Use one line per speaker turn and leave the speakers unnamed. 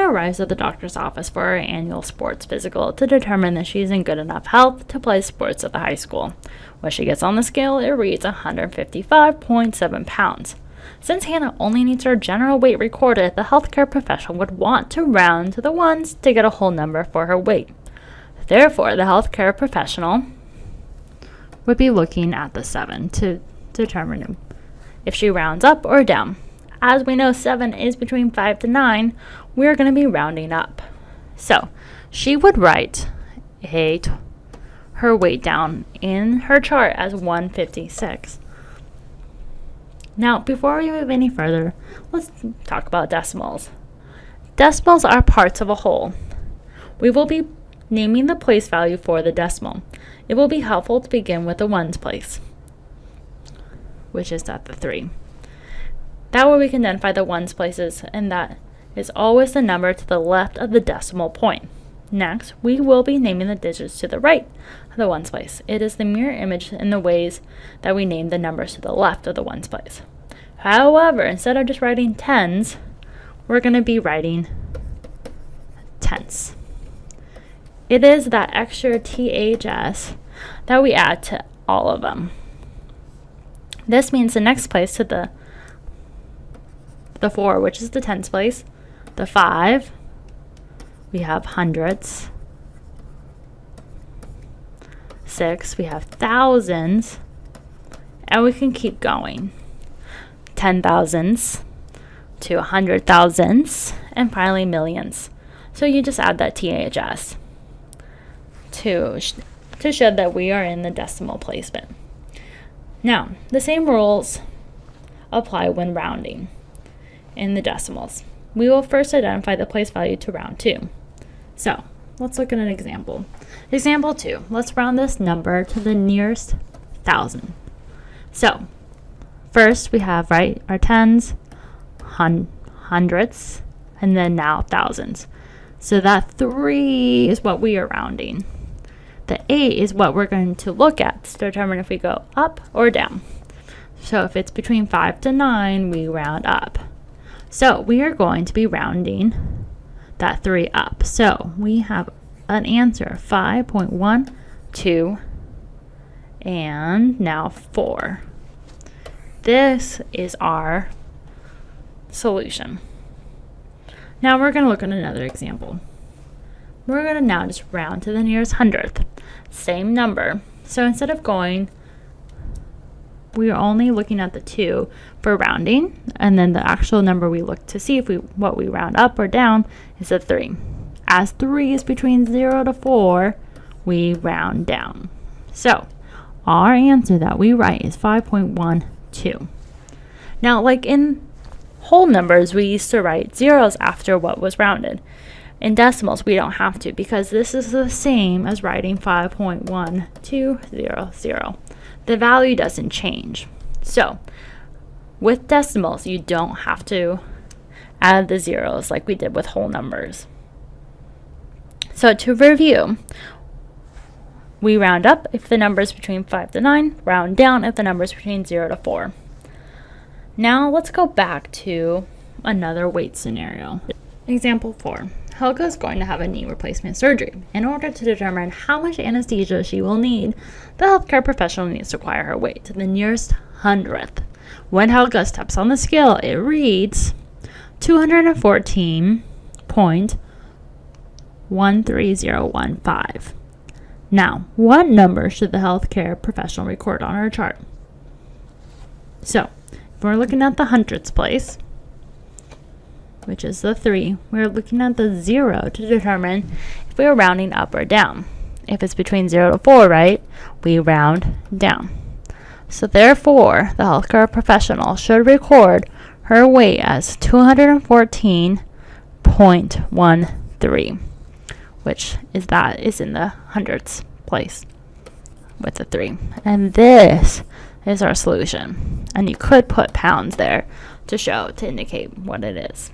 arrives at the doctor's office for her annual sports physical to determine that she is in good enough health to play sports at the high school. When she gets on the scale, it reads 155.7 pounds. Since Hannah only needs her general weight recorded, the healthcare professional would want to round to the ones to get a whole number for her weight. Therefore, the healthcare professional would be looking at the 7 to determine if she rounds up or down. As we know 7 is between 5 to 9, we're going to be rounding up. So she would write her weight down in her chart as 156. Now, before we move any further, let's talk about decimals. Decimals are parts of a whole. We will be naming the place value for the decimal. It will be helpful to begin with the ones place, which is at the 3. That way we can identify the ones places, and that is always the number to the left of the decimal point. Next, we will be naming the digits to the right of the ones place. It is the mirror image in the ways that we name the numbers to the left of the ones place. However, instead of just writing tens, we're going to be writing tenths. It is that extra THS that we add to all of them. This means the next place to the 4, which is the tens place, the 5, we have hundredths, 6, we have thousands, and we can keep going. 10,000s to 100,000s, and finally millions. So you just add that THS to show that we are in the decimal placement. Now, the same rules apply when rounding in the decimals. We will first identify the place value to round to. So, let's look at an example. Example 2. Let's round this number to the nearest 1,000. So, first we have our tens, hundredths, and then now thousands. So that 3 is what we are rounding. The 8 is what we're going to look at to determine if we go up or down. So if it's between 5 to 9, we round up. So we are going to be rounding that 3 up. So we have an answer, 5.12 and now 4. This is our solution. Now we're going to look at another example. We're going to now just round to the nearest hundredth. Same number. So instead of going, we are only looking at the 2 for rounding, and then the actual number we look to see if what we round up or down is a 3. As 3 is between 0 to 4, we round down. So our answer that we write is 5.12. Now, like in whole numbers, we used to write zeros after what was rounded. In decimals, we don't have to, because this is the same as writing 5.1200. The value doesn't change. So, with decimals, you don't have to add the zeros like we did with whole numbers. So, to review, we round up if the number is between 5 to 9, round down if the number is between 0 to 4. Now, let's go back to another weight scenario. Example 4. Helga is going to have a knee replacement surgery. In order to determine how much anesthesia she will need, the healthcare professional needs to acquire her weight to the nearest hundredth. When Helga steps on the scale, it reads 214.13015. Now, what number should the healthcare professional record on her chart? So, if we're looking at the hundredths place, which is the 3, we're looking at the 0 to determine if we are rounding up or down. If it's between 0 to 4, right, we round down. So therefore, the healthcare professional should record her weight as 214.13, which is in the hundredths place with the 3. And this is our solution. And you could put pounds there to indicate what it is.